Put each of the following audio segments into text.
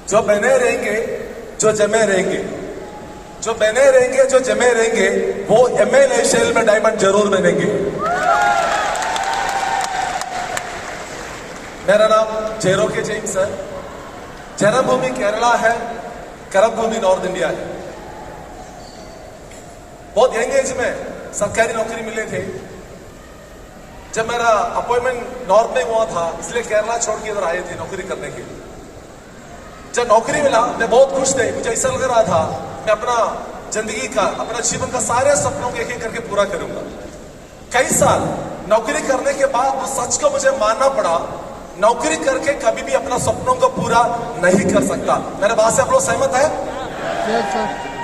जो बने रहेंगे, जो जमे रहेंगे, जो बने रहेंगे, जो जमे रहेंगे, वो MLA शेल में डायमंड जरूर बनेंगे। मेरा नाम जयरोके जेम्स है। जन्मभूमि केरला है, कर्मभूमि नॉर्थ इंडिया है। बहुत यंग एज में सरकारी नौकरी मिले थे। जब मेरा अपॉइंटमेंट नॉर्थ में हुआ था, इसलिए केरला छोड़ के इधर आए थे नौकरी करने के लिए। जब नौकरी मिला मैं बहुत खुश थे। मुझे ऐसा लग रहा था मैं अपना जिंदगी का, अपना जीवन का सारे सपनों को एक एक करके पूरा करूंगा। कई साल नौकरी करने के बाद उस सच को मुझे मानना पड़ा, नौकरी करके कभी भी अपना सपनों को पूरा नहीं कर सकता। मेरे बात से आप लोग सहमत है?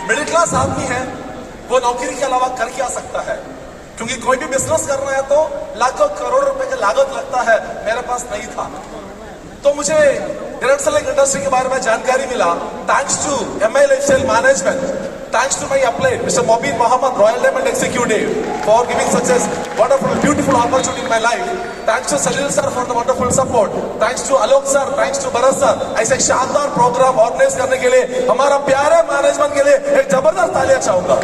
मिडिल क्लास आदमी है, वो नौकरी के अलावा कर क्या सकता है? क्योंकि कोई भी बिजनेस करना है तो लाखों करोड़ रुपए का लागत लगता है। मेरे पास नहीं था, तो मुझे डायरेक्ट सेलिंग इंडस्ट्री के बारे में जानकारी मिला। Thanks to MLA shell management, thanks to my appellate, Mr. Mobeen Mohammed, Royal Diamond Executive, for giving such a wonderful, beautiful opportunity in my life. Thanks to Salil sir for the wonderful support. Thanks to Alok sir, thanks to Bharat sir. ऐसे शानदार programme organise करने के लिए हमारा प्यारे management के लिए एक जबरदस्त तालियां चाहूंगा।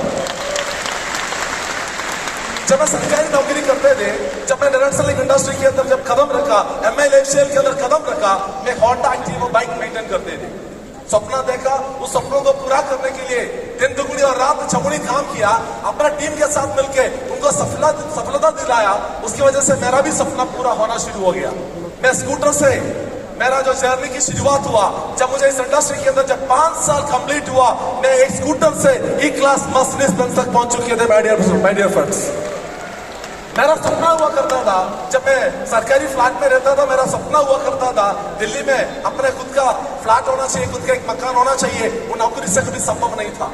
जब मैं सरकारी नौकरी करते थे, जब मैं डायरेक्ट सेलिंग इंडस्ट्री के अंदर जब कदम रखा, MLA शेल के अंदर कदम रखा, मैं होंडा एक्टिवा बाइक मेंटेन करते थे। सपना देखा, उस सपनों को पूरा करने के लिए दिन दुगुनी और रात चौगुनी काम किया, अपना टीम के साथ मिलकर उनको सफलता दिलाया। उसकी वजह से मेरा भी सपना पूरा होना शुरू हो गया। मैं स्कूटर से मेरा जो जर्नी की शुरुआत हुआ, जब मुझे इस इंडस्ट्री के अंदर जब 5 साल कंप्लीट हुआ, मैं एक स्कूटर से E-क्लास मर्सिडीज बेंज तक पहुंच चुके थे। माय डियर फ्रेंड्स, मेरा सपना हुआ करता था, जब मैं सरकारी फ्लैट में रहता था, मेरा सपना हुआ करता था दिल्ली में अपने खुद का फ्लैट होना चाहिए, खुद का एक मकान होना चाहिए। वो नौकरी से कभी संभव नहीं था।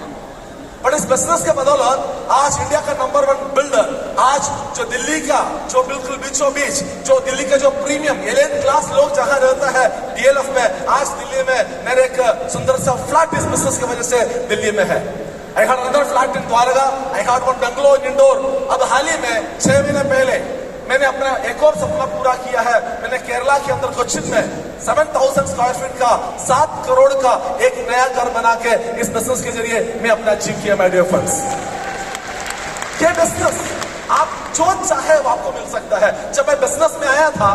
बट इस बिजनेस के बदौलत आज इंडिया का नंबर 1 बिल्डर, आज जो दिल्ली का जो बिल्कुल बीचों बीच, जो दिल्ली का जो प्रीमियम एलियन क्लास लोग जहां रहता है DLF में, आज दिल्ली में मेरे एक सुंदर सा फ्लैट इस बिजनेस की वजह से दिल्ली में है। I had another flat in Dwarka, I had one bungalow in Indore। अब हाल ही में 6 महीने पहले मैंने अपना एक और सपना पूरा किया है। मैंने केरला के अंदर कोच्चिन में 7000 स्क्वायर फीट का 7 करोड़ का एक नया घर बना के इस बिजनेस के जरिए मैं अपना अचीव किया। माय डियर फ्रेंड्स, ये बिजनेस आप जो चाहे वो आपको मिल सकता है। जब मैं बिजनेस में आया था,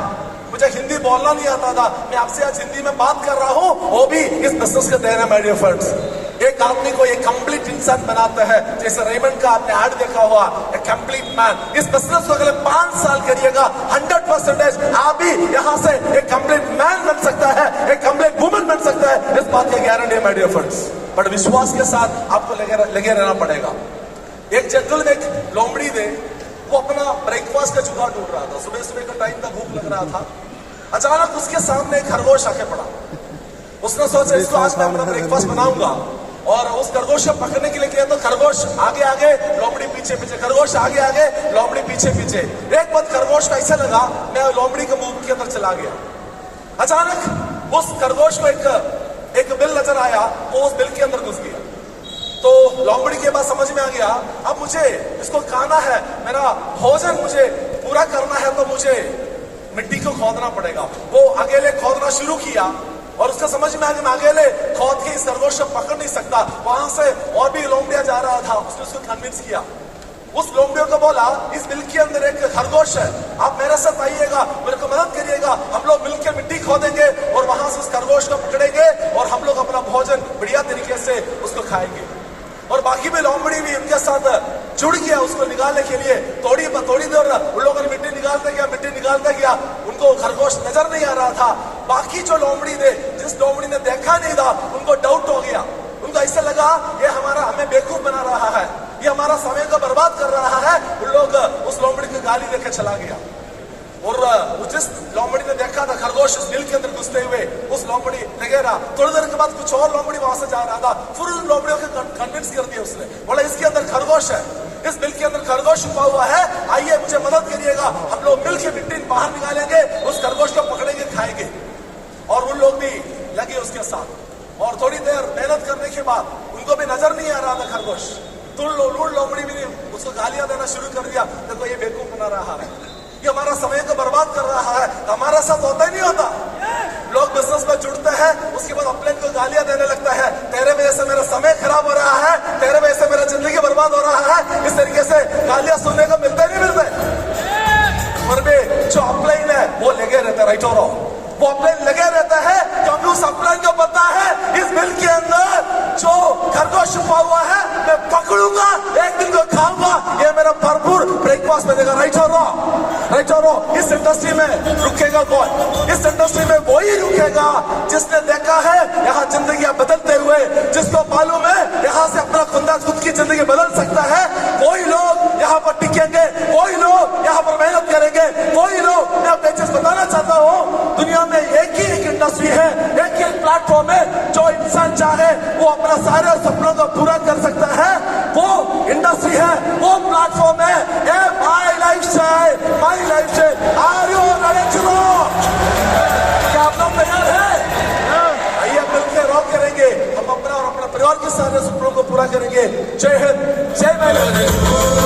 मुझे हिंदी बोलना नहीं आता था। मैं आपसे आज हिंदी में बात कर रहा हूं, वो भी इस बिजनेस के देन है। माय डियर फ्रेंड्स, एक आदमी को एक कंप्लीट इंसान बनाता है। जैसे रेमंड का आपने ऐड देखा हुआ, एक कंप्लीट मैन। इस बिजनेस को अगले 5 साल करिएगा, 100% आप भी यहाँ से एक कंप्लीट मैन बन सकता है, एक कंप्लीट वुमन बन सकता है। इस बात की गारंटी है माय डियर फ्रेंड्स। बट विश्वास के साथ आपको लगे रहना पड़ेगा। एक जंगल में एक लोमड़ी थे, वो अपना ब्रेकफास्ट का जुगाड़ ढूंढ रहा था। सुबह सुबह का टाइम था, भूख लग रहा था। अचानक उसके सामने एक खरगोश आके पड़ा। उसने सोचा इसको आज मैं अपना ब्रेकफास्ट बनाऊंगा, और उस खरगोश को पकड़ने के लिए किया। तो खरगोश आगे आगे, लोमड़ी पीछे पीछे, खरगोश आगे आगे, लोमड़ी पीछे पीछे। एक बार खरगोश को ऐसा लगा मैं लोमड़ी के मुंह के अंदर चला गया। अचानक उस खरगोश को एक बिल नजर आया, वो उस बिल के अंदर घुस गया। तो लोमड़ी के बाद समझ में आ गया, अब मुझे इसको खाना है, मेरा भोजन मुझे पूरा करना है, तो मुझे मिट्टी को खोदना पड़ेगा। वो अकेले खोदना शुरू किया, और उसका समझ में आ गया मैं अकेले खोद के इस खरगोश को पकड़ नहीं सकता। वहां से और भी लोमड़िया जा रहा था, उसने उसको कन्विंस किया। उस लोमड़ियों को बोला, इस बिल के अंदर एक खरगोश है, आप मेरे साथ आइएगा, मेरे को मदद करिएगा, हम लोग मिलकर मिट्टी खोदेंगे और वहां से उस खरगोश को पकड़ेंगे, और हम लोग अपना भोजन बढ़िया तरीके से उसको खाएंगे। और बाकी भी लोमड़ी भी उनके साथ जुड़ गया उसको निकालने के लिए। थोड़ी देर उन लोगों ने मिट्टी निकालते गया, उनको खरगोश नजर नहीं आ रहा था। बाकी जो लोमड़ी थे, जिस लोमड़ी ने देखा नहीं था, उनको डाउट हो गया। उनको ऐसा लगा ये हमें बेवकूफ बना रहा है, ये हमारा समय को बर्बाद कर रहा है। उन लोग उस लोमड़ी को गाली देकर चला गया। और जिस लोमड़ी ने देखा था खरगोश उस बिल के अंदर घुसते हुए, उस लोमड़ी लगे रहा। थोड़ी देर के बाद कुछ और लोमड़ी वहां से जा रहा था, फिर उन लोमड़ियों को कन्विंस कर दिया उसने। बोला इसके अंदर खरगोश है, इस बिल के अंदर खरगोश छुपा हुआ है, आइए मुझे मदद करिएगा, हम लोग मिल के मिट्टी बाहर निकालेंगे, उस खरगोश को पकड़ेंगे, खाएंगे। और उन लोग भी लगे उसके साथ। और थोड़ी देर मेहनत करने के बाद उनको भी नजर नहीं आ रहा था खरगोश। तो लोमड़ी भी उसको गालियां देना शुरू कर दिया, देखो ये बेवकूफ बना रहा है, ये हमारा समय को बर्बाद कर रहा है। हमारा साथ होता ही नहीं होता। लोग बिजनेस में जुड़ते हैं, उसके बाद अपने को गालियां देने लगता है, तेरे वजह से मेरा समय खराब हो रहा है, तेरे वजह से मेरा जिंदगी बर्बाद हो रहा है। इस तरीके से गालियां सुनने को मिलते नहीं मिलते। और भी जो अपलाइन है वो लगे रहते, राइट और रॉन्ग, वो अपलाइन लगे रहता है क्योंकि उस अपलाइन को पता है इस बिल के अंदर जो खरगोश छुपा हुआ है मैं पकड़ूंगा, एक दिन को खाऊंगा, ये मेरा भरपूर ब्रेकफास्ट में देगा। राइट और रॉन्ग, राइट और रॉन्ग। इस इंडस्ट्री में रुकेगा कौन? इस इंडस्ट्री में वही रुकेगा जिसने देखा है यहाँ जिंदगी बदलते हुए, जिसको मालूम है यहाँ से अपना खुद की जिंदगी बदल सकता है। वही लोग यहाँ पर टिकेंगे, वही लोग यहाँ पर मेहनत करेंगे, वही लोग। मैं आपको एक चीज बताना चाहता हूँ, दुनिया में एक ही एक इंडस्ट्री है, एक ही एक प्लेटफॉर्म है, जो इंसान चाहे वो अपना सारे सपनों को पूरा कर सकता है। वो इंडस्ट्री है, वो प्लेटफॉर्म है, ये माई लाइफ से। Are you ready to rock? क्या आप लोग तैयार हैं? आइए मिलकर रॉक करेंगे, हम अपना और अपना परिवार के सारे सपनों को पूरा करेंगे। जय हिंद, जय माई लाइफ।